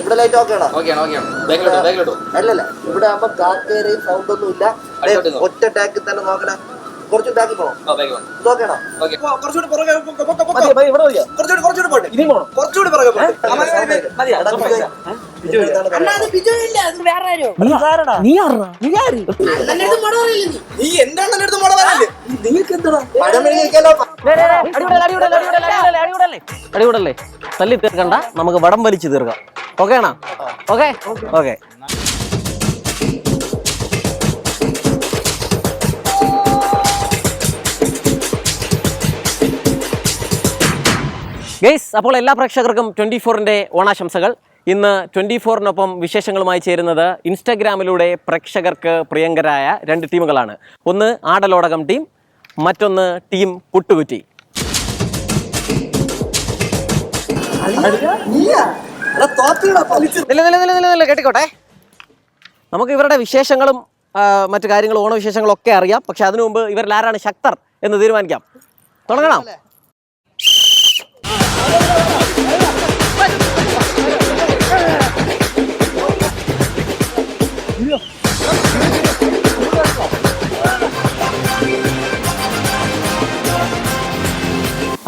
ഇവിടെ light okay ആണോ? അല്ലല്ല, ഇവിടെ ആകുമ്പോ കാക്കേരെയും സൗണ്ട് ഒന്നും ഇല്ല. ഒറ്റ ടാക്കിൽ തന്നെ നോക്കണേ. കുറച്ച് ടാക്കി പോകണം. നോക്കണോ? കുറച്ചുകൂടി അടികൂടല്ലേ, തല്ലി തീർക്കണ്ട, നമുക്ക് വടം വലിച്ചു തീർക്കാം. ഓക്കെ ആണോ? Okay okay. ഗെയ്സ്, അപ്പോൾ എല്ലാ പ്രേക്ഷകർക്കും 24-ന്റെ ഓണാശംസകൾ. ഇന്ന് 24-നൊപ്പം വിശേഷങ്ങളുമായി ചേരുന്നത് ഇൻസ്റ്റഗ്രാമിലൂടെ പ്രേക്ഷകർക്ക് പ്രിയങ്കരായ 2 ടീമുകളാണ്. ഒന്ന് ആടലോടകം ടീം, മറ്റൊന്ന് ടീം പുട്ടുകുറ്റി. കേട്ടിക്കോട്ടെ, നമുക്ക് ഇവരുടെ വിശേഷങ്ങളും മറ്റു കാര്യങ്ങളും ഓണവിശേഷങ്ങളും ഒക്കെ അറിയാം. പക്ഷെ അതിനു മുമ്പ് ഇവരിൽ ആരാണ് ശക്തർ എന്ന് തീരുമാനിക്കാം. തുടങ്ങണം.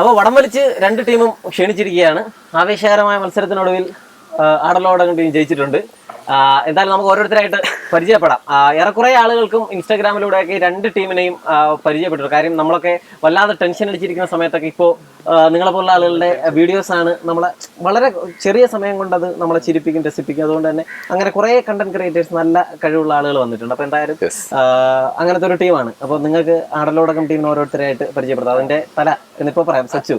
അപ്പോൾ വടം വലിച്ച് 2 ടീമും ക്ഷണിച്ചിരിക്കുകയാണ്. ആവേശകരമായ മത്സരത്തിനൊടുവിൽ ആടലോടകം ടീം ജയിച്ചിട്ടുണ്ട്. എന്തായാലും നമുക്ക് ഓരോരുത്തരായിട്ട് പരിചയപ്പെടാം. ഏറെക്കുറെ ആളുകൾക്കും ഇൻസ്റ്റാഗ്രാമിലൂടെയൊക്കെ 2 ടീമിനെയും പരിചയപ്പെട്ടു. കാര്യം നമ്മളൊക്കെ വല്ലാതെ ടെൻഷൻ അടിച്ചിരിക്കുന്ന സമയത്തൊക്കെ ഇപ്പോൾ നിങ്ങളെപ്പോലുള്ള ആളുകളുടെ വീഡിയോസാണ് നമ്മളെ വളരെ ചെറിയ സമയം കൊണ്ട് അത് നമ്മളെ ചിരിപ്പിക്കും, രസിപ്പിക്കും. അതുകൊണ്ട് തന്നെ അങ്ങനെ കുറേ കണ്ടന്റ് ക്രിയേറ്റേഴ്സ്, നല്ല കഴിവുള്ള ആളുകൾ വന്നിട്ടുണ്ട്. അപ്പോൾ എന്തായാലും അങ്ങനത്തെ ഒരു ടീമാണ്. അപ്പോൾ നിങ്ങൾക്ക് ആടലോടകം ടീമിന് ഓരോരുത്തരായിട്ട് പരിചയപ്പെടുത്താം. അതിന്റെ തല എന്നിപ്പോ പറയാം. സച്ചു,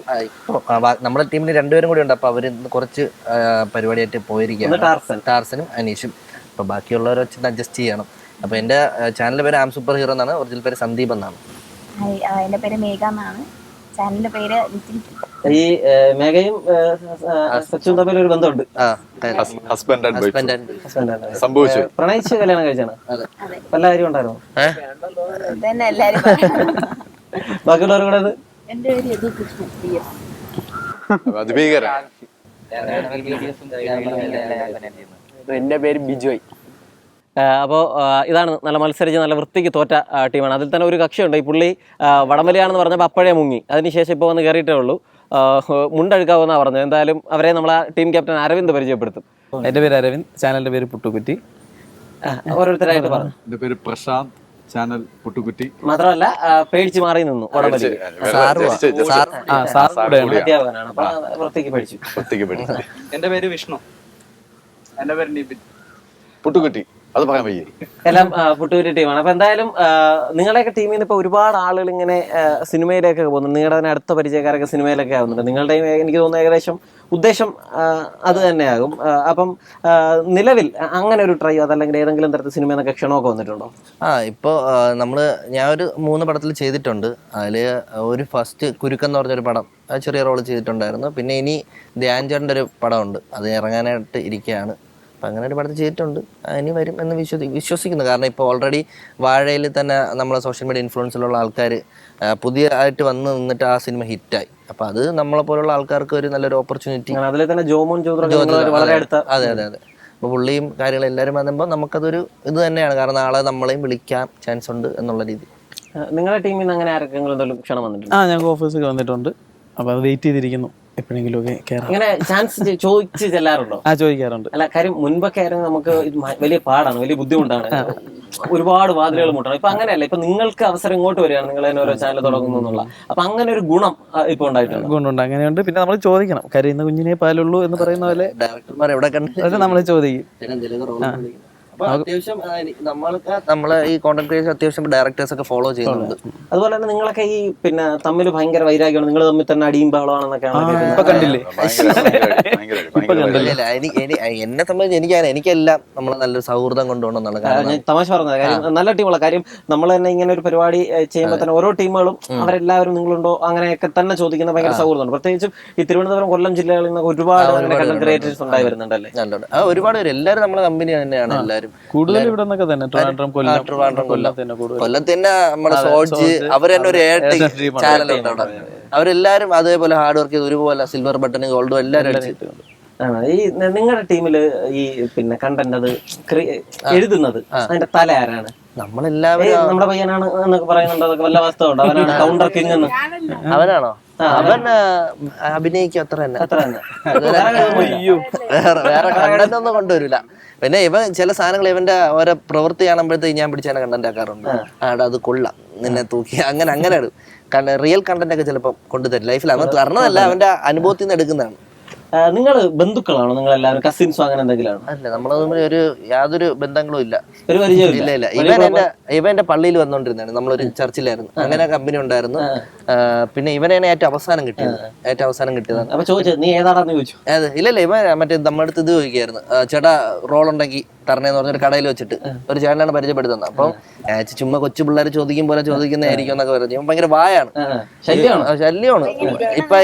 നമ്മുടെ ടീമിൽ 2 പേരും കൂടി ഉണ്ട്. അപ്പൊ അവര് കുറച്ച് പരിപാടിയായിട്ട് പോയിരിക്കുകയാണ്, ടാർസനും അനീഷും. അപ്പൊ ബാക്കിയുള്ളവരെ വെച്ചിട്ട് അഡ്ജസ്റ്റ് ചെയ്യണം. അപ്പൊ എന്റെ ചാനലിന്റെ പേര് ആം സൂപ്പർ ഹീറോ എന്നാണ്. ഒറിജിനൽ പേര് സന്ദീപ് എന്നാണ്. എന്റെ പേര് മേഘ എന്നാണ്. ചാനലിന്റെ പേര് ഈ മേഘയും സച്ചും തമ്മിൽ ഒരു ബന്ധമുണ്ട്. പ്രണയിച്ച് കല്യാണം കഴിച്ചാണ്. വല്ല കാര്യം ഉണ്ടായിരുന്നു? ബാക്കിയുള്ളവർ കൂടെ എന്റെ പേര് ബിജോയ്. അപ്പോൾ ഇതാണ് നല്ല മത്സരിച്ച് നല്ല വൃത്തിക്ക് തോറ്റ ടീമാണ്. അതിൽ തന്നെ ഒരു കക്ഷിയുണ്ട്. ഈ പുള്ളി വടംവലിയാണെന്ന് പറഞ്ഞപ്പോൾ അപ്പോഴേ മുങ്ങി. അതിനുശേഷം ഇപ്പോൾ വന്ന് കയറിയിട്ടേ ഉള്ളൂ. മുണ്ടഴുക്കാവുന്നാണ് പറഞ്ഞത്. എന്തായാലും അവരെ നമ്മളെ ടീം ക്യാപ്റ്റൻ അരവിന്ദ് പരിചയപ്പെടുത്തും. എന്റെ പേര് അരവിന്ദ്, ചാനലിന്റെ പേര് പുട്ടുകുറ്റി. ഓരോരുത്തരായിട്ട് പറഞ്ഞു. എന്റെ പേര് പ്രശാന്ത്, ചാനൽ പുട്ടുകുറ്റി. മാത്രമല്ല പേടിച്ച് മാറി നിന്നു വടംവലി. അധ്യാപകനാണ്. അപ്പൊ വൃത്തിക്ക് പഠിച്ചു. എന്റെ പേര് വിഷ്ണു. എന്റെ പേര് നിബിൻ. പുട്ടുകുറ്റി, അത് പറയാൻ വയ്യേ. എല്ലാം പുട്ടുകുറ്റി ടീമാണ്. അപ്പൊ എന്തായാലും നിങ്ങളുടെയൊക്കെ ടീമിൽ നിന്ന് ഇപ്പൊ ഒരുപാട് ആളുകൾ ഇങ്ങനെ സിനിമയിലേക്കൊക്കെ പോകുന്നു. നിങ്ങളുടെ തന്നെ അടുത്ത പരിചയക്കാരൊക്കെ സിനിമയിലൊക്കെ ആവുന്നുണ്ട്. നിങ്ങളുടെയും എനിക്ക് തോന്നുന്നു ഏകദേശം ഉദ്ദേശം അത് തന്നെയാകും. അപ്പം നിലവിൽ അങ്ങനെ ഒരു ട്രൈ അതല്ലെങ്കിൽ ഏതെങ്കിലും തരത്തിൽ സിനിമയിൽ നിന്നൊക്കെ ക്ഷണമൊക്കെ വന്നിട്ടുണ്ടോ? ഇപ്പോൾ ഞാൻ ഒരു 3 പടത്തിൽ ചെയ്തിട്ടുണ്ട്. അതില് ഒരു ഫസ്റ്റ് കുരുക്കം എന്ന് പറഞ്ഞൊരു പടം, ചെറിയ റോള് ചെയ്തിട്ടുണ്ടായിരുന്നു. പിന്നെ ഇനി ധ്യാൻ ചേട്ടൻ്റെ ഒരു പടമുണ്ട്, അത് ഇറങ്ങാനായിട്ട് ഇരിക്കുകയാണ്. അപ്പം അങ്ങനെ ഒരു പടത്തിൽ ചെയ്തിട്ടുണ്ട്. ഇനി വരും എന്ന് വിശ്വസിക്കുന്നു. കാരണം ഇപ്പോൾ ഓൾറെഡി വാഴയിൽ തന്നെ നമ്മളെ സോഷ്യൽ മീഡിയ ഇൻഫ്ലുവൻസിലുള്ള ആൾക്കാർ പുതിയതായിട്ട് വന്ന് നിന്നിട്ട് ആ സിനിമ ഹിറ്റായി. അപ്പം അത് നമ്മളെ പോലുള്ള ആൾക്കാർക്ക് ഒരു നല്ലൊരു ഓപ്പർച്യൂണിറ്റി. അതിൽ തന്നെ ജോമോൻ വളരെ അടുത്ത. അതെ അതെ അതെ. അപ്പോൾ പുള്ളിയും കാര്യങ്ങളും എല്ലാവരും വന്നപ്പോൾ നമുക്കതൊരു ഇത് തന്നെയാണ്. കാരണം നാളെ നമ്മളെയും വിളിക്കാൻ ചാൻസ് ഉണ്ട് എന്നുള്ള രീതി. നിങ്ങളുടെ ടീമിൽ നിന്ന് അങ്ങനെ ആർക്കെങ്കിലും എന്തെങ്കിലും ക്ഷണം വന്നിട്ടുണ്ട്? ഞങ്ങൾക്ക് ഓഫീസിൽ വന്നിട്ടുണ്ട്. അപ്പൊ അത് വെയിറ്റ് ചെയ്തിരിക്കുന്നു എപ്പോഴെങ്കിലും ഒക്കെ. അങ്ങനെ ചാൻസ് ചോദിച്ച് ചെല്ലാറുണ്ടോ? ചോദിക്കാറുണ്ട്. അല്ല, കാര്യം മുൻപൊക്കെ ആയിരുന്നു നമുക്ക് വലിയ പാടാണ്, വലിയ ബുദ്ധിമുട്ടാണ്, ഒരുപാട് വാതിലുകൾ മുട്ടണം. ഇപ്പൊ അങ്ങനെയല്ല. ഇപ്പൊ നിങ്ങൾക്ക് അവസരം ഇങ്ങോട്ട് വരികയാണ്, നിങ്ങൾ തന്നെ ഓരോ ചാനൽ തുടങ്ങുന്നു എന്നുള്ള. അപ്പൊ അങ്ങനെ ഒരു ഗുണം ഇപ്പൊ ഉണ്ടായിട്ടുണ്ട്. ഗുണമുണ്ട്, അങ്ങനെയുണ്ട്. പിന്നെ നമ്മൾ ചോദിക്കണം. കരയുന്ന കുഞ്ഞിനെ പാലുള്ളൂ എന്ന് പറയുന്ന പോലെ ഡയറക്ടർമാർ എവിടെ കണ്ടു നമ്മൾ ചോദിക്കും. അത്യാവശ്യം നമ്മളെ ഈ കോണ്ടന്റ് ക്രിയേഷൻ അത്യാവശ്യം ഡയറക്ടേഴ്സ് ഒക്കെ ഫോളോ ചെയ്യുന്നുണ്ട്. അതുപോലെ തന്നെ നിങ്ങളൊക്കെ ഈ പിന്നെ തമ്മിൽ ഭയങ്കര വൈരാഗ്യമാണ്, നിങ്ങൾ തമ്മിൽ തന്നെ അടിയും ബഹളമാണെന്നൊക്കെയാണ്. കണ്ടില്ലേ? എന്നെ സംബന്ധിച്ച് എനിക്കെല്ലാം നമ്മളെ നല്ലൊരു സൗഹൃദം കൊണ്ടുപോകണമെന്നാണ്. ഞാൻ തമാശ പറഞ്ഞത്. കാര്യം നല്ല ടീമുള്ള കാര്യം നമ്മൾ തന്നെ ഇങ്ങനെ ഒരു പരിപാടി ചെയ്യുമ്പോൾ തന്നെ ഓരോ ടീമുകളും അവരെല്ലാവരും നിങ്ങളുണ്ടോ അങ്ങനെയൊക്കെ തന്നെ ചോദിക്കുന്ന ഭയങ്കര സൗഹൃദമാണ്. പ്രത്യേകിച്ചും ഈ തിരുവനന്തപുരം, കൊല്ലം ജില്ലകളിൽ നിന്ന് ഒരുപാട് കണ്ടന്റ് ക്രിയേറ്റേഴ്സ് ഉണ്ടായി വരുന്നുണ്ടല്ലേ? ഒരുപാട് പേര്, എല്ലാവരും നമ്മളെ കമ്പനി തന്നെയാണ്. എല്ലാവരും കൂടുതൽ ഇവിടെ നിന്നൊക്കെ തന്നെ കൊല്ലത്തിന്റെ നമ്മുടെ സോഡ്ജ് അവർ തന്നെ ഒരു ചാനൽ ഉണ്ട് അവിടെ. അവരെല്ലാരും അതേപോലെ ഹാർഡ് വർക്ക് ചെയ്ത് ഒരുപോലെ സിൽവർ ബട്ടൺ, ഗോൾഡും എല്ലാവരും അടിച്ചിട്ടുണ്ട്. ഈ നിങ്ങളുടെ ടീമില് ഈ പിന്നെ കണ്ടന്റ് അത് എഴുതുന്നത് അതിന്റെ തല ആരാണ്? നമ്മളെല്ലാവരും നമ്മുടെ പയ്യനാണ് എന്നൊക്കെ പറയുന്നുണ്ട്. അതൊക്കെ വല്ല വാസ്തവമുണ്ട്? അവനാണ് കൗണ്ടർ കിങ് എന്ന്. അവനാണോ? അവൻ അഭിനയിക്കും അത്ര തന്നെ. വേറെ കണ്ടന്റ് ഒന്നും കൊണ്ടുവരില്ല. പിന്നെ ഇവൻ ചില സാധനങ്ങൾ ഇവന്റെ ഓരോ പ്രവൃത്തി കാണുമ്പോഴത്തേക്ക് ഞാൻ പിടിച്ചാൽ കണ്ടന്റ് ആക്കാറുണ്ട്. ആടെ അത് കൊള്ളാം, നിന്നെ തൂക്കി അങ്ങനെ റിയൽ കണ്ടന്റ് ഒക്കെ ചിലപ്പോൾ കൊണ്ടുതരും ലൈഫിൽ. അവൻ തരണതല്ല, അവന്റെ അനുഭവത്തിൽ നിന്ന് എടുക്കുന്നതാണ്. നിങ്ങള് ബന്ധുക്കളാണോ? നിങ്ങൾ എല്ലാവരും കസിൻസോ അങ്ങനെ എന്തെങ്കിലും? അല്ല, നമ്മളെ തമ്മിൽ യാതൊരു ബന്ധങ്ങളും ഇല്ല. ഒരു പരിചയമില്ല. ഇല്ല. ഇവൻ എന്റെ പള്ളിയിൽ വന്നോണ്ടിരുന്നാണ്. നമ്മളൊരു ചർച്ചിലായിരുന്നു, അങ്ങനെ കമ്പനി ഉണ്ടായിരുന്നു. പിന്നെ ഇവനാണ് ഏറ്റവും അവസാനം കിട്ടിയതാണ്. അപ്പൊ ചോദിച്ചത് നീ ഏതാണെന്ന് ചോദിച്ചു? അതെ, ഇല്ലല്ല, ഇവൻ മറ്റേ നമ്മുടെ അടുത്ത് ഇത് ചോദിക്കായിരുന്നു, ചേട്ടാ റോൾ ഉണ്ടെങ്കിൽ തരണേന്ന് പറഞ്ഞൊരു കടയിൽ വെച്ചിട്ട് ഒരു ചേട്ടനാണ് പരിചയപ്പെടുത്തുന്നത്. അപ്പം ചുമ്മാ കൊച്ചു പിള്ളേർ ചോദിക്കും പോലെ ചോദിക്കുന്നതായിരിക്കും എന്നൊക്കെ പറഞ്ഞു. ഇവൻ ഭയങ്കര വായാണ്, ശല്യമാണ്. ഇപ്പൊ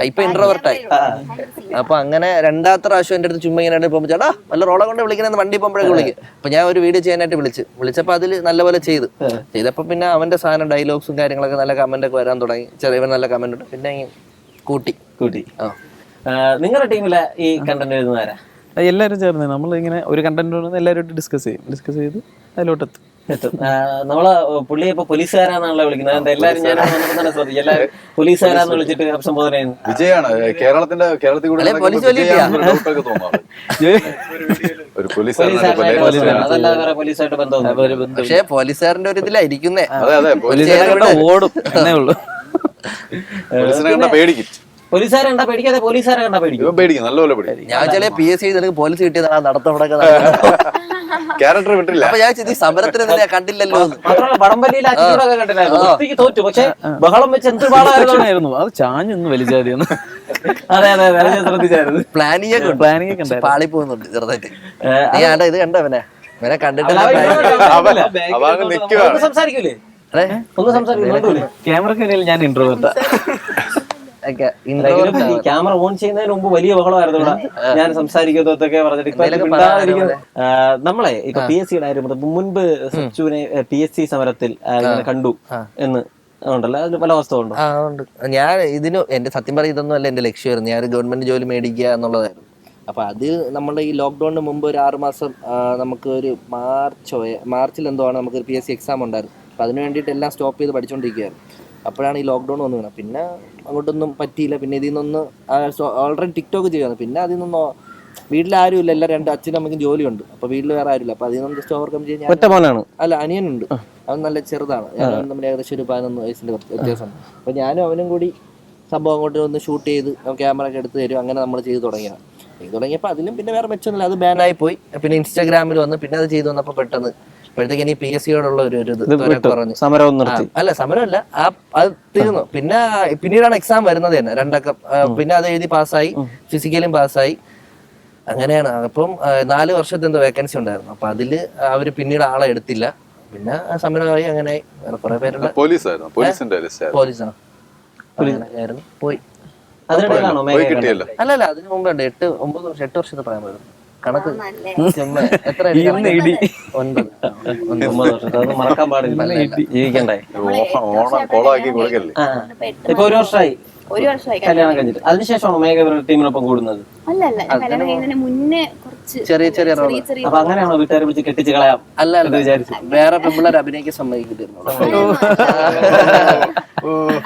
ഇപ്പൊ ഇൻട്രോവേർട്ടായി. അപ്പൊ അങ്ങനെ രണ്ടാമത്തെ പ്രാവശ്യം എന്റെ അടുത്ത് ചുമ്മാ ഇങ്ങനെ പോകുമ്പോ ചേട്ടാ വല്ല റോളെ കൊണ്ട് വിളിക്കുന്ന വണ്ടി പോകുമ്പോഴേക്ക് വിളിക്കും. അപ്പൊ ഞാൻ ഒരു വീഡിയോ ചെയ്യാനായിട്ട് വിളിച്ചപ്പോ അതിൽ നല്ലപോലെ ചെയ്തപ്പോ പിന്നെ അവന്റെ സാധനം ഡയലോഗ്സും കാര്യങ്ങളൊക്കെ നല്ല കമന്റ് ഒക്കെ വരാൻ തുടങ്ങി. ചെറിയ നല്ല കമന്റ് ഉണ്ട്. പിന്നെ കൂട്ടി. നിങ്ങളുടെ ടീമിലെ ഈ കണ്ടന്റ് എഴുതുന്നവരാ? എല്ലാവരും ചേർന്ന് നമ്മൾ ഇങ്ങനെ ഒരു കണ്ടന്റ് എല്ലാവരും ഡിസ്കസ് ചെയ്ത് അതിലോട്ടെത്തും. നമ്മള് പുള്ളിയെ ഇപ്പൊ പോലീസുകാരാന്നാണല്ലോ വിളിക്കുന്നത്. എല്ലാരും ഞാൻ ശ്രദ്ധിച്ചു, എല്ലാരും പോലീസുകാരാന്ന് വിളിച്ചിട്ട് അഭിസംബോധന ചെയ്യുന്നു. വിജയാണ് കേരളത്തിൽ കൂടെ അതല്ലാതെ വേറെ പോലീസായിട്ട് ബന്ധമൊന്നും. പക്ഷേ പോലീസുകാരന്റെ ഒരു ഇതിലായിരിക്കുന്നേ. ഓടും എന്നേ ഉള്ളൂ. പേടിക്കും. പോലീസുകാരെ കണ്ടാ പേടിക്കാതെ പോലീസുകാരെ കണ്ടാ പേടിക്കും. നല്ലപോലെ പേടിക്കും. ഞാൻ ചില PSC പോലീസ് കിട്ടിയതാണ് നടത്തവിടെ ക്യാരക്ടർ വിട്ടില്ല. അപ്പൊ ഞാൻ സമരത്തിന് കണ്ടില്ലല്ലോ. മാത്രമല്ല വടംവലിയിൽ അച്ഛനോടൊക്കെ കണ്ടില്ലായിരുന്നു. തോറ്റു, പക്ഷെ ബഹളം വെച്ച് എന്ത് പാടായിരുന്നു. അത് ചാഞ്ഞൊന്നും വലിച്ചായിരുന്നു. അതെ ഞാൻ ശ്രദ്ധിച്ചായിരുന്നു. പ്ലാനിങ് പാളി പോകുന്നുണ്ട് ചെറുതായിട്ട്. നീ ഇത് കണ്ടോ ഇവനെ കണ്ടിട്ട് സംസാരിക്കൂലേ? ഒന്ന് സംസാരിക്കൂലേ? ക്യാമറക്ക് മുന്നിൽ ഞാൻ ഇൻട്രോവേർട്ടാ. ക്യാമറ ഓൺ ചെയ്യുന്നതിന് മുമ്പ് വലിയ ബഹളമായിരുന്നു ഇവിടെ. ഞാൻ സംസാരിക്കുന്നതൊക്കെ പറഞ്ഞിട്ട് നമ്മളെ ഇപ്പൊ PSC യുടെ കാര്യം മുൻപ് സച്ചുവിനെ PSC സമരത്തിൽ ഇങ്ങനെ കണ്ടു എന്ന് ഉണ്ടല്ലോ, അതിന് പല അവസ്ഥ ഉണ്ടോ? ഉണ്ട്. ഞാൻ എന്റെ സത്യം പറയും ഇതൊന്നും അല്ല എന്റെ ലക്ഷ്യമായിരുന്നു. ഞാൻ ഗവൺമെന്റ് ജോലി മേടിക്കുക എന്നുള്ളതായിരുന്നു. അപ്പൊ അത് നമ്മുടെ ഈ ലോക്ക്ഡൌണിന് മുമ്പ് ഒരു 6 മാസം നമുക്ക് ഒരു മാർച്ചിൽ എന്തോ ആണ് നമുക്കൊരു PSC എക്സാം ഉണ്ടായിരുന്നു. അപ്പൊ അതിന് വേണ്ടിയിട്ട് എല്ലാം സ്റ്റോപ്പ് ചെയ്ത് പഠിച്ചുകൊണ്ടിരിക്കുകയായിരുന്നു. അപ്പോഴാണ് ഈ ലോക്ക്ഡൗൺ വന്നു വീണത്. പിന്നെ അങ്ങോട്ടൊന്നും പറ്റിയില്ല. പിന്നെ ഇതിൽ നിന്നൊന്ന് ഓൾറെഡി ടിക്ടോക്ക് ചെയ്യുന്നു. പിന്നെ അതിൽ നിന്നോ വീട്ടിലാരും ഇല്ല, എല്ലാം 2 അച്ഛനും അമ്മയ്ക്കും ജോലിയുണ്ട്. അപ്പൊ വീട്ടിൽ വേറെ ആരുമില്ല. അപ്പൊ അതിൽ നിന്ന് ജസ്റ്റ് ഓവർകം ചെയ്യാൻ അല്ല അനിയനുണ്ട്. അവൻ നല്ല ചെറുതാണ്. ഞാൻ തമ്മിൽ ഏകദേശം ഒരു 11 വയസ്സിന്റെ വ്യത്യാസമുണ്ട്. അപ്പൊ ഞാനും അവനും കൂടി സംഭവം അങ്ങോട്ട് ഒന്ന് ഷൂട്ട് ചെയ്ത് ക്യാമറ ഒക്കെ എടുത്ത് തരും. അങ്ങനെ നമ്മൾ ചെയ്ത് തുടങ്ങിയപ്പോൾ അതിലും പിന്നെ വേറെ മെച്ചമൊന്നുമില്ല. അത് ബാനായി പോയി. പിന്നെ ഇൻസ്റ്റാഗ്രാമിൽ വന്ന് പിന്നെ അത് ചെയ്തു വന്നപ്പോൾ പെട്ടെന്ന് അപ്പോഴത്തേക്ക് ഇനി PSC യോടുള്ള ഒരു പറഞ്ഞു. സമരം നിർത്തി. അല്ല സമരമല്ല, അത് തീർന്നു. പിന്നീടാണ് എക്സാം വരുന്നത് തന്നെ 2 പിന്നെ അത് എഴുതി പാസ്സായി, ഫിസിക്കലും പാസ്സായി. അങ്ങനെയാണ്. അപ്പം 4 വർഷത്തെ എന്തോ വേക്കൻസി ഉണ്ടായിരുന്നു. അപ്പൊ അതില് അവര് പിന്നീട് ആളെ എടുത്തില്ല. പിന്നെ സമരമായി. അങ്ങനെ വേറെ കുറെ പേരുള്ള പോലീസാണ് പോയി. അല്ലല്ല, അതിന് മുമ്പുണ്ട് 8 വർഷത്തെ പ്രായം വരുന്നു. കണക്ക് എത്ര 9 മറക്കാൻ പാടില്ല, ജീവിക്കണ്ടേ. ഇപ്പൊ 1 വർഷമായി കല്യാണം കഴിഞ്ഞിട്ട്. അതിനുശേഷമാണോ മേഘ ടീമിനൊപ്പം കൂടുന്നത്? ചെറിയ അപ്പൊ അങ്ങനെയാണോ വീട്ടുകാരെ വിളിച്ച് കെട്ടിച്ച് കളയാം? അല്ല വിചാരിച്ചു. വേറെ പെമ്പിള്ളേർ അഭിനയിക്കാൻ സമ്മതിക്കില്ലായിരുന്നു.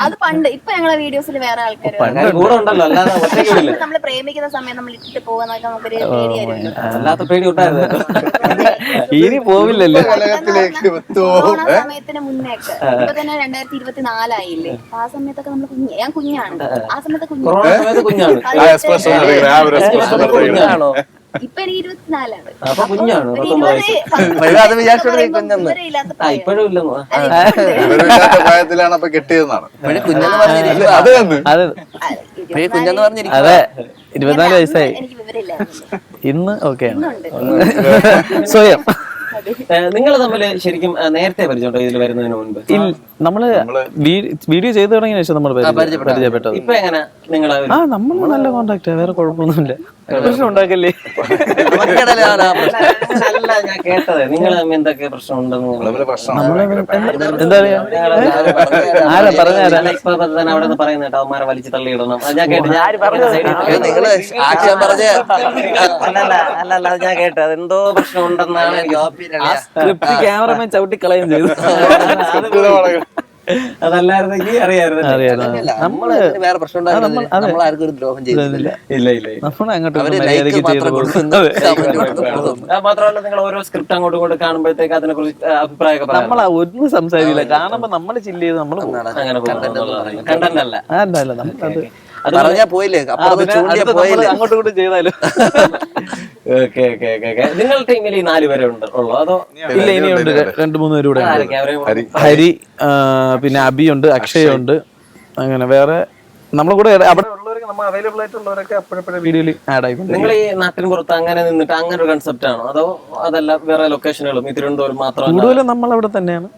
അത് പണ്ട്. ഇപ്പൊ ഞങ്ങളെ വീഡിയോസിൽ വേറെ ആൾക്കാർ കൂടെ ഉണ്ടല്ലോ, അല്ലാതെ നമ്മള് പ്രേമിക്കുന്ന സമയം നമ്മൾ ഇട്ടിട്ട് പോകാന്നൊക്കെ നമുക്കൊരു പേടിയായിരുന്നു. അല്ലാത്ത പേടി ഉണ്ടായിരുന്നു. ഇനി പോവില്ലല്ലോ. കൊറോണ സമയത്തിന് മുന്നേ ഒക്കെ. ഇപ്പൊ തന്നെ 2024 ആയില്ലേ. ആ സമയത്തൊക്കെ നമ്മള് ഞാൻ കുഞ്ഞാണ്. ആ സമയത്ത് കുഞ്ഞാണ്. ഇപ്പൊ എനിക്ക് 24ആണ്. അപ്പൊ കുഞ്ഞാണ്. ഇപ്പോഴും ഇല്ലെന്നോ? പ്രായത്തിലാണ് അപ്പൊ കെട്ടിയതെന്നാണ് കുഞ്ഞെന്ന് പറഞ്ഞിരിക്കും. അതെ, 24 വയസ്സായി. എനിക്ക് വിവരമില്ല. ഇന്ന് ഓക്കെ സ്വയം. നിങ്ങൾ തമ്മില് ശരിക്കും നേരത്തെ പരിചയമുണ്ടോ ഇതിൽ വരുന്നതിന് മുൻപ്? നമ്മള് വീഡിയോ ചെയ്തു തുടങ്ങിയ ശേഷം നമ്മൾ പരിചയപ്പെട്ടത്. ഇപ്പൊ എങ്ങനെ നിങ്ങൾ ആ നമ്മൾ നല്ല കോണ്ടാക്ട്, വേറെ കുഴപ്പമൊന്നുമില്ല. പ്രശ്നം ഉണ്ടാക്കല്ലേ. അല്ല ഞാൻ കേട്ടത് നിങ്ങൾ എന്തൊക്കെ പ്രശ്നം ഉണ്ടെന്ന് എന്താ പറയാ, ആരാ പറഞ്ഞാരാ ഇപ്പൊ തന്നെ അവിടെ നിന്ന് പറയുന്ന കേട്ടോ അവന്മാരെ വലിച്ചു തള്ളിയിടണം. അത് ഞാൻ കേട്ടു. നിങ്ങള് ആക്ഷൻ പറഞ്ഞ അല്ലല്ല അത് ഞാൻ കേട്ടു. അതെന്തോ പ്രശ്നം ഉണ്ടെന്നാണ് എനിക്ക് സ്ക്രിപ്റ്റ് ക്യാമറമാൻ ചവിട്ടി കളയും ചെയ്തു. അതല്ലായിരുന്നെങ്കിൽ അറിയായിരുന്നു. നമ്മള് വേറെ പ്രശ്നം നമ്മളാർക്കും ഒരു ദ്രോഹം ചെയ്തിട്ടില്ല. ഇല്ല ഇല്ല നമ്മൾ അങ്ങോട്ട് അവര് മര്യാദയ്ക്ക് ലൈക്ക് മാത്രം ചെയ്തു. കൊടുക്കുന്നു, comment മാത്രം കൊടുക്കുന്നു. മാത്രമല്ല നിങ്ങൾ ഓരോ സ്ക്രിപ്റ്റ് അങ്ങോട്ടും ഇങ്ങോട്ട് കാണുമ്പോഴത്തേക്ക് അതിനെ കുറിച്ച് അഭിപ്രായമൊക്കെ പറയാം. നമ്മളാ ഒന്നും സംസാരിക്കില്ല, കാണുമ്പോ നമ്മള് ചില്ല് ചെയ്ത് നമ്മള് പോകും. അങ്ങനെ കണ്ടന്റ് അല്ല. അല്ല നമ്മളത് പറഞ്ഞാ പോയില്ലേ, അപ്പുറത്ത് ചൂണ്ടിയാ പോയില്ലേ. അങ്ങോട്ടും ഇങ്ങോട്ടും ചെയ്താലും. നിങ്ങൾ ടീമിൽ ഈ 4 പേരെ ഉള്ളോ അതോ ഇല്ല, ഇനിയുണ്ട് 2-3 പേര് കൂടെ ഉണ്ട്. ആരൊക്കെ? അവരെ ഹരി, പിന്നെ അബിയുണ്ട്, അക്ഷയുണ്ട്, അങ്ങനെ വേറെ നമ്മളെ കൂടെ അവിടെ ഉള്ളവരൊക്കെ നമ്മൾ അവൈലബിൾ ആയിട്ടുള്ളവരൊക്കെ അപ്പോഴപ്പോഴും വീഡിയോയിൽ ആഡ് ആയിക്കൊണ്ട്. നിങ്ങൾ ഈ നാട്ടിൻ പുറത്ത് അങ്ങനെ നിന്നിട്ട് അങ്ങനെ ഒരു കൺസെപ്റ്റ് ആണോ അതോ അതല്ല വേറെ ലൊക്കേഷനുകളും ഈ തിരുവനന്തപുരം മാത്രമല്ല? കൂടുതലും നമ്മൾ അവിടെ തന്നെയാണ്.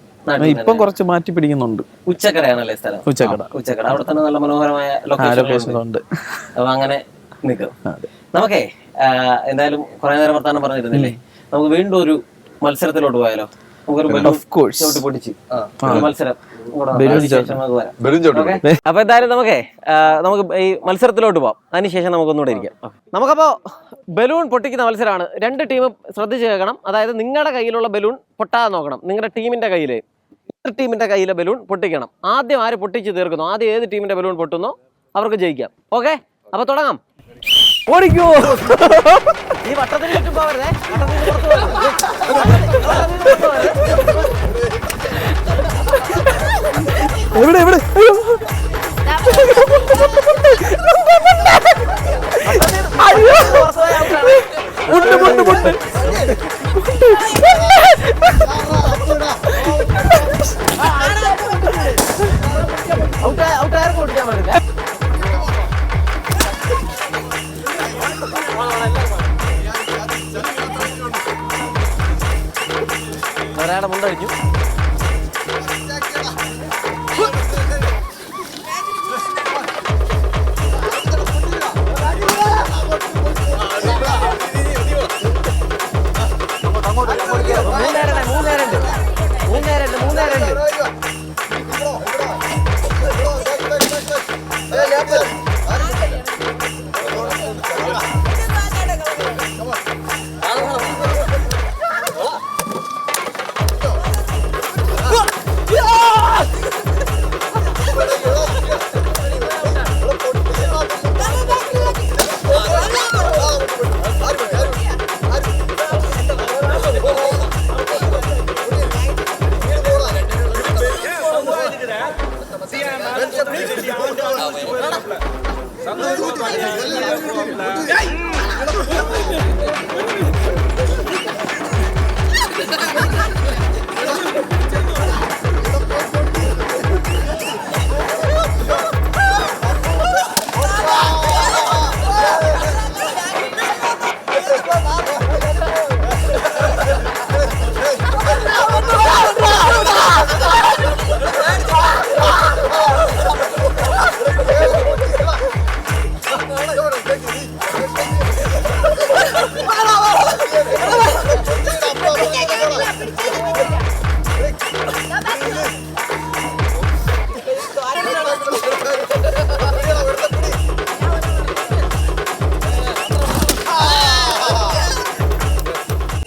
ഇപ്പം കുറച്ച് മാറ്റി പിടിക്കുന്നുണ്ട്. ഉച്ചക്കടയാണല്ലേ സ്ഥലം? ഉച്ചക്കട അവിടെ തന്നെ നല്ല മനോഹരമായ ലൊക്കേഷൻ ഉണ്ട്. അപ്പൊ അങ്ങനെ നിൽക്കും. നമുക്കേ എന്തായാലും കുറെ നേരം വർത്താനം പറഞ്ഞിരുന്നില്ലേ, നമുക്ക് വീണ്ടും ഒരു മത്സരത്തിലോട്ട് പോയാലോ? നമുക്കൊരു പൊട്ടിച്ച് മത്സരം അപ്പൊ എന്തായാലും നമുക്ക് ഈ മത്സരത്തിലോട്ട് പോവാം. അതിനുശേഷം നമുക്കൊന്നുകൂടെ ഇരിക്കാം. നമുക്കപ്പോ ബലൂൺ പൊട്ടിക്കുന്ന മത്സരമാണ്. 2 ടീമും ശ്രദ്ധിച്ച് കേൾക്കണം. അതായത് നിങ്ങളുടെ കയ്യിലുള്ള ബലൂൺ പൊട്ടാതെ നോക്കണം. നിങ്ങളുടെ ടീമിന്റെ കയ്യിലെ ബലൂൺ പൊട്ടിക്കണം. ആദ്യം ആര് പൊട്ടിച്ച് തീർക്കുന്നു, ആദ്യം ഏത് ടീമിന്റെ ബലൂൺ പൊട്ടുന്നോ അവർക്ക് ജയിക്കാം. ഓക്കെ, അപ്പൊ തുടങ്ങാം. ഓടിക്കോ, ഈ വട്ടത്തിന് ചുറ്റും പോവരുതേ, വട്ടത്തിന് പുറത്ത് എവിടെ എവിടെ ഔട്ടാർക്ക് ഓടിക്കാൻ പാടില്ല. ഒരാളുടെ മുണ്ടടിച്ചു. മൂന്നേരണ്ട്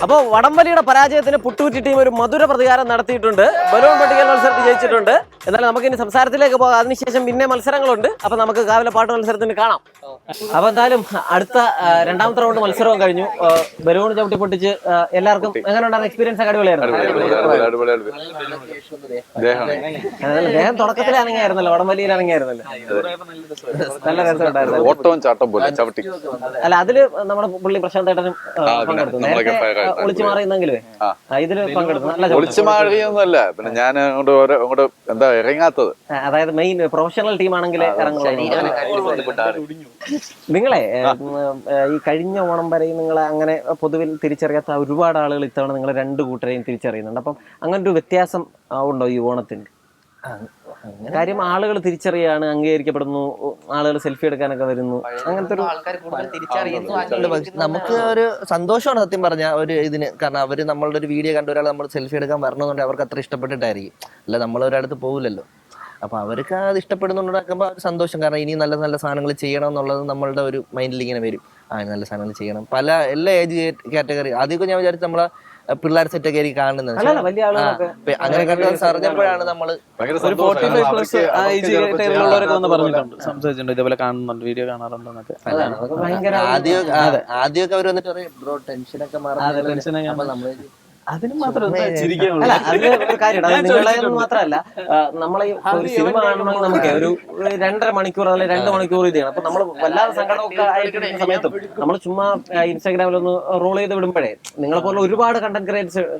അപ്പോൾ വടംവലിയുടെ പരാജയത്തിന് പുട്ടൂറ്റി ടീം ഒരു മധുര പ്രതികാരം നടത്തിയിട്ടുണ്ട്. ബലൂൺ പൊട്ടിക്കൽ മത്സരത്തിൽ ജയിച്ചിട്ടുണ്ട്. എന്നാലും നമുക്ക് ഇനി സംസാരത്തിലേക്ക് പോകാം. അതിനുശേഷം പിന്നെ മത്സരങ്ങളുണ്ട്. അപ്പൊ നമുക്ക് കാവിലെ പാട്ട് മത്സരത്തിന് കാണാം. അപ്പൊ എന്തായാലും അടുത്ത 2ാമത്തെ റൗണ്ട് മത്സരവും കഴിഞ്ഞു. ബലൂൺ ചവിട്ടി പൊട്ടിച്ച് എല്ലാവർക്കും എങ്ങനെ ഉണ്ടായിരുന്ന എക്സ്പീരിയൻസ് ഒക്കെ അടിപൊളിയായിരുന്നു. ദേഹം തുടക്കത്തിൽ അനങ്ങിയായിരുന്നല്ലോ, വടംവലിയിൽ അനങ്ങിയായിരുന്നല്ലോ, നല്ല രസമുണ്ടായിരുന്നു. ഓട്ടവും ചാട്ടം പോലെ ചവിട്ടി. അല്ല അതില് നമ്മുടെ പുള്ളി പ്രശാന്ത് ഏട്ടനും പങ്കെടുത്തു. നേരത്തെ ഒളിച്ചു മാറിയെന്നെങ്കിലേ ഇതില് പങ്കെടുത്തു. നല്ല ഒളിച്ചു മാറിയൊന്നുമല്ല, പിന്നെ ഞാൻ അങ്ങോട്ട് എന്താ ഇറങ്ങാത്തത്. അതായത് മെയിൻ പ്രൊഫഷണൽ ടീമാണെങ്കിൽ ഇറങ്ങുള്ളൂ. നിങ്ങളെ ഈ കഴിഞ്ഞ ഓണം വരെയും നിങ്ങളെ അങ്ങനെ പൊതുവിൽ തിരിച്ചറിയാത്ത ഒരുപാട് ആളുകൾ ഇത്തവണ നിങ്ങൾ 2 കൂട്ടരെയും തിരിച്ചറിയുന്നുണ്ട്. അപ്പം അങ്ങനെ ഒരു വ്യത്യാസം ഉണ്ടോ ഈ ഓണത്തിന്? കാര്യം ആളുകൾ തിരിച്ചറിയാണ്, അംഗീകരിക്കപ്പെടുന്നു, ആളുകൾ സെൽഫി എടുക്കാനൊക്കെ വരുന്നു, അങ്ങനത്തെ ഒരു ആൾക്കാർ കൂടുതൽ തിരിച്ചറിയുന്നു. പക്ഷെ നമുക്ക് ഒരു സന്തോഷമാണ് സത്യം പറഞ്ഞ ഒരു ഇതിന്. കാരണം അവര് നമ്മളുടെ ഒരു വീഡിയോ കണ്ട ഒരാൾ നമ്മൾ സെൽഫി എടുക്കാൻ വരണമെന്നുണ്ടെങ്കിൽ അവർക്ക് അത്ര ഇഷ്ടപ്പെട്ടിട്ടായിരിക്കും. അല്ല നമ്മൾ ഒരിടത്ത് പോകില്ലല്ലോ. അപ്പൊ അവർക്ക് അത് ഇഷ്ടപ്പെടുന്നുണ്ടാക്കുമ്പോൾ ഒരു സന്തോഷം. കാരണം ഇനി നല്ല നല്ല സാധനങ്ങൾ ചെയ്യണം എന്നുള്ളത് നമ്മളുടെ ഒരു മൈൻഡിൽ ഇങ്ങനെ വരും. നല്ല സാധനങ്ങൾ ചെയ്യണം. പല എല്ലാ ഏജ് കാറ്റഗറി ആദ്യമൊക്കെ ഞാൻ വിചാരിച്ചു നമ്മളെ പിള്ളേർ സെറ്റൊക്കെ ആയിരിക്കും കാണുന്നത്. വലിയ ആളുകളൊക്കെ അങ്ങനെ കണ്ടു അറിഞ്ഞപ്പോഴാണ് നമ്മള് ഒരു 45+ ഏജ് കാറ്റഗറിയിലുള്ളവരൊക്കെ വന്ന് പറഞ്ഞിട്ടുണ്ട്, സംസാരിച്ചിട്ടുണ്ട്, ഇതേപോലെ കാണുന്നുണ്ട്, വീഡിയോ കാണാറുണ്ടെന്നൊക്കെ. ആദ്യമൊക്കെ അവർ വന്നിട്ട് പറയും ബ്രോ ടെൻഷനൊക്കെ മാറി. അതിന് മാത്രം അല്ല, അതിന് ഒരു കാര്യമുണ്ട്. അത് നിങ്ങളെ മാത്രമല്ല, നമ്മളെ ഒരു സിനിമ കാണണമെങ്കിൽ നമുക്ക് ഒരു 2.5 മണിക്കൂർ അല്ലെങ്കിൽ 2 മണിക്കൂർ ഇത് ചെയ്യണം. അപ്പൊ നമ്മൾ വല്ലാതെ സങ്കടമൊക്കെ ആയിരിക്കുന്ന സമയത്തും നമ്മൾ ചുമ്മാ ഇൻസ്റ്റാഗ്രാമിലൊന്ന് റോൾ ചെയ്ത് വിടുമ്പോഴേ നിങ്ങളെ പോലെ ഒരുപാട് കണ്ടന്റ്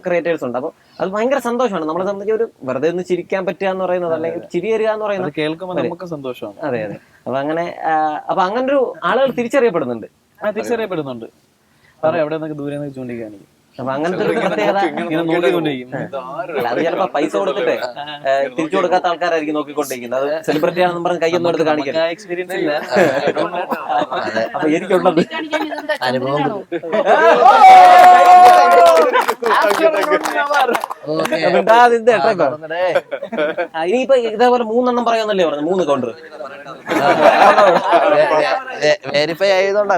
ക്രിയേറ്റേഴ്സ് ഉണ്ട്. അപ്പൊ അത് ഭയങ്കര സന്തോഷമാണ്. നമ്മളെ സംബന്ധിച്ച് ഒരു വെറുതെ ഒന്ന് ചിരിക്കാൻ പറ്റുക എന്ന് പറയുന്നത്, അല്ലെങ്കിൽ ചിരി വരിക എന്ന് പറയുന്നത് കേൾക്കുമ്പോൾ നമുക്ക് സന്തോഷമാണ്. അതെ അതെ. അപ്പൊ അങ്ങനെ ഒരു ആളുകൾ തിരിച്ചറിയപ്പെടുന്നുണ്ട്. തിരിച്ചറിയപ്പെടുന്നുണ്ട്. പറയാം, എവിടെ നിന്നൊക്കെ ദൂരെ നിന്ന് ചൂണ്ടിക്കാണിക്കും. അപ്പൊ അങ്ങനത്തെ ഒരു പ്രത്യേകത. അത് ചിലപ്പോ പൈസ കൊടുത്തിട്ട് തിരിച്ചു കൊടുക്കാത്ത ആൾക്കാരായിരിക്കും നോക്കിക്കൊണ്ടിരിക്കുന്നത്. അത് സെലിബ്രിറ്റി ആണെന്ന് പറഞ്ഞ് കൈയൊന്നും എടുത്ത് കാണിക്കാൻ എക്സ്പീരിയൻസ് ഇല്ല. അപ്പൊ എനിക്കുള്ളത് അനുഭവം. ഇനിയിപ്പോ ഇതേപോലെ 3 എണ്ണം പറയാന്നല്ലേ പറഞ്ഞു. 3 കൗണ്ടർ വെരിഫൈ ആയതുകൊണ്ടാ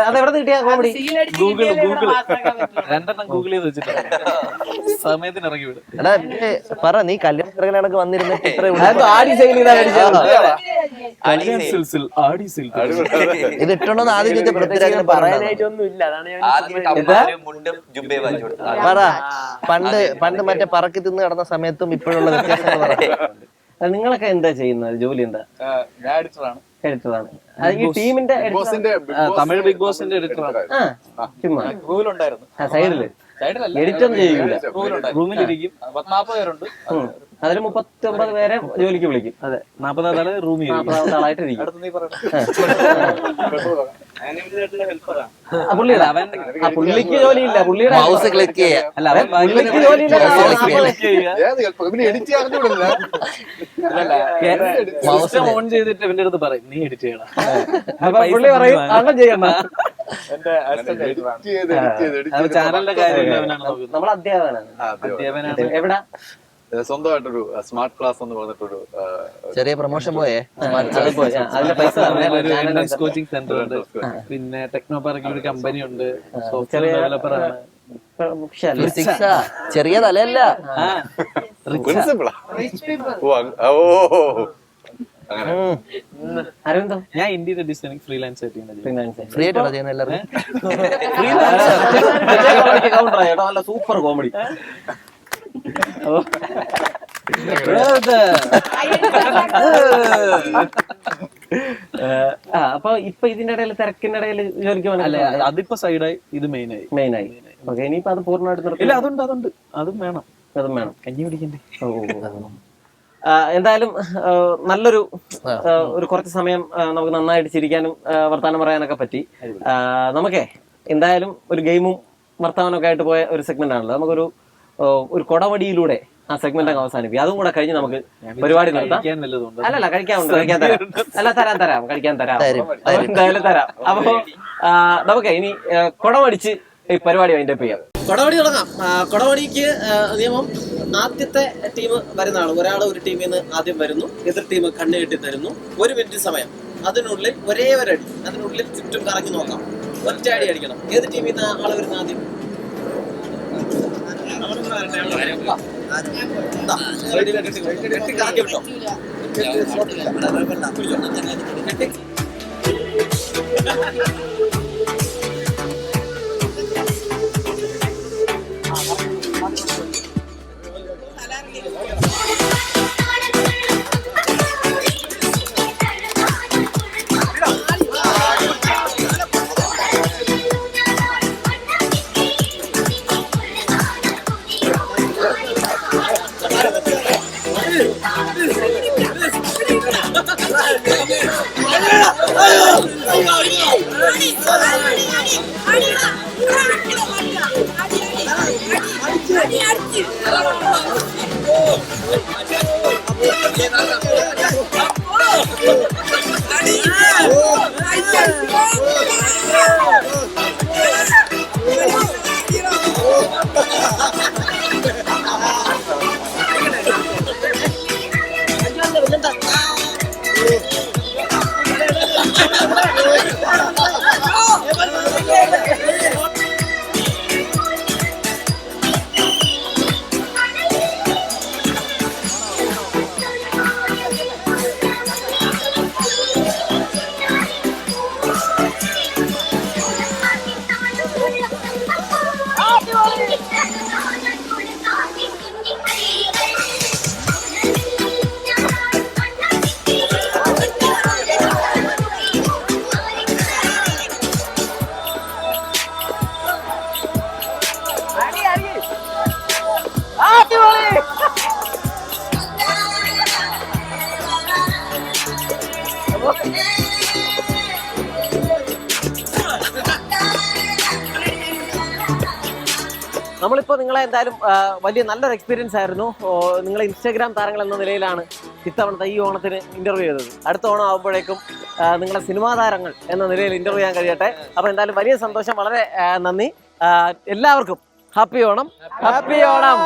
അതെവിടെ കിട്ടിയ കോമഡി? ഗൂഗിൾ 2 ഗൂഗിൾ ചെയ്ത് വെച്ചിട്ടുണ്ട്. സമയത്തിന് ഇറങ്ങി വിടും. എടാ പറ, നീ കല്യാണ തിരക്കണക്ക് വന്നിരുന്നിട്ട് ഇത്ര ഇത് ഇട്ടുണ്ടോന്ന് ആദ്യം ചോദിച്ച പൃഥ്വിരാജിനെ പറയാനായിട്ടൊന്നും ഇല്ല. പറ, പണ്ട് മറ്റേ പറക്കി തിന്ന് കിടന്ന സമയത്തും ഇപ്പോഴുള്ള വ്യത്യാസങ്ങൾ പറ. നിങ്ങളൊക്കെ എന്താ ചെയ്യുന്നത്? ജോലി എന്താ? ഞാൻ എഡിറ്ററാണ്. എഡിറ്ററാണ്. ഈ ടീമിന്റെ തമിഴ് ബിഗ് ബോസിന്റെ എഡിറ്ററാണ്. ചുമ്മാ റൂമിലുണ്ടായിരുന്നു. സൈഡില് എഡിറ്റ് ഒന്നും ചെയ്യൂല. റൂമിലിരിക്കും. 40 പേരുണ്ട്. അതിൽ 39 പേരെ ജോലിക്ക് വിളിക്കും. അതെ, 40 ആള് റൂമിൽ 40 ആളായിട്ടിരിക്കും. പുള്ളിക്ക് ജോലിയില്ല. പുള്ളിയുടെ മൗസ് ക്ലിക്ക് ചെയ്യാം. പുള്ളിക്ക് ജോലിയില്ല. മൗസ് ഓൺ ചെയ്തിട്ട് ഇവന്റെ അടുത്ത് പറയും, നീ എഡിറ്റ് ചെയ്യണം. അപ്പൊ പുള്ളി പറയും അങ്ങനെ ചെയ്യണ്ട. ചാനലിന്റെ കാര്യം നമ്മളെ അധ്യാപകനാണ്. എവിടാ? സ്വന്തമായിട്ടൊരു സ്മാർട്ട് ക്ലാസ് എന്ന് പറഞ്ഞിട്ടൊരു ചെറിയ പ്രൊമോഷൻ പോയേ. അതിന്റെ പൈസ കോച്ചിങ് സെന്റർ ഉണ്ട്. പിന്നെ ടെക്നോ പാർക്കിൽ ഒരു കമ്പനി ഉണ്ട്. സോഫ്റ്റ്വെയർ ഡെവലപ്പർ ആണ്. ചെറിയ തലയല്ല. അരവിന്ദോ? ഞാൻ ഇന്റീരിയർ ഡിസൈനിങ് ഫ്രീലാൻസ് ആയിട്ട് ഫ്രീ ആയിട്ടാണോ ചെയ്യുന്നത് എല്ലാവരും? നല്ല സൂപ്പർ കോമഡി. അപ്പൊ ഇപ്പൊ ഇതിന്റെ ഇടയിൽ തിരക്കിന്റെ ഇടയിൽ ജോലിക്ക് പോകണല്ലേ? അതിപ്പോ സൈഡായി, ഇത് മെയിനായി. ഓക്കെ, ഇനിയിപ്പോ അത് പൂർണ്ണമായിട്ട് നിർത്തില്ല. അതുണ്ട് അതും വേണം. കഞ്ഞി പിടിക്കണ്ടേ? എന്തായാലും നല്ലൊരു കുറച്ച് സമയം നമുക്ക് നന്നായിട്ട് ചിരിക്കാനും വർത്താനം പറയാനൊക്കെ പറ്റി. നമുക്കേ എന്തായാലും ഒരു ഗെയിമും വർത്താനൊക്കെ ആയിട്ട് പോയ ഒരു സെഗ്മെന്റ് ആണല്ലോ. നമുക്കൊരു കൊടവടിയിലൂടെ ആ സെഗ്മെന്റ് അങ്ങ് അവസാനിപ്പിക്കും. അതും കൂടെ കഴിഞ്ഞ് നമുക്ക് പരിപാടി നടത്താം. അല്ലല്ല, കഴിക്കാനുണ്ട്. കഴിക്കാൻ തരാം. എന്തായാലും തരാം. അപ്പൊ നമുക്ക് ഇനി കൊടവടിച്ച് ഈ പരിപാടി വൈൻഡ് അപ്പ് ചെയ്യാം. കൊടവടി തുടങ്ങാം. കൊടവടിക്ക് നിയമം, ആദ്യത്തെ ടീം വരുന്ന ആൾ, ഒരാൾ ഒരു ടീമിൽ നിന്ന് ആദ്യം വരുന്നു, എതിർ ടീം കണ്ണ് കെട്ടി തരുന്നു. 1 മിനിറ്റ് സമയം. അതിനുള്ളിൽ ഒരേ ഒരടി, അതിനുള്ളിൽ ചുറ്റും കറങ്ങി നോക്കാം. ഒറ്റ അടി അടിക്കണം. ഏത് ടീമിൽ നിന്ന് ആൾ വരുന്ന ആദ്യം? കറക്കി വിട്ടോ. നമ്മളിപ്പോൾ നിങ്ങളെ എന്തായാലും വലിയ നല്ലൊരു എക്സ്പീരിയൻസ് ആയിരുന്നു. നിങ്ങളെ ഇൻസ്റ്റാഗ്രാം താരങ്ങൾ എന്ന നിലയിലാണ് ഇത്തവണത്തെ ഈ ഓണത്തിന് ഇന്റർവ്യൂ ചെയ്തത്. അടുത്ത ഓണം ആകുമ്പോഴേക്കും നിങ്ങളെ സിനിമാ താരങ്ങൾ എന്ന നിലയിൽ ഇന്റർവ്യൂ ചെയ്യാൻ കഴിയട്ടെ. അപ്പോൾ എന്തായാലും വലിയ സന്തോഷം, വളരെ നന്ദി. എല്ലാവർക്കും ഹാപ്പി ഓണം. ഹാപ്പി ഓണം.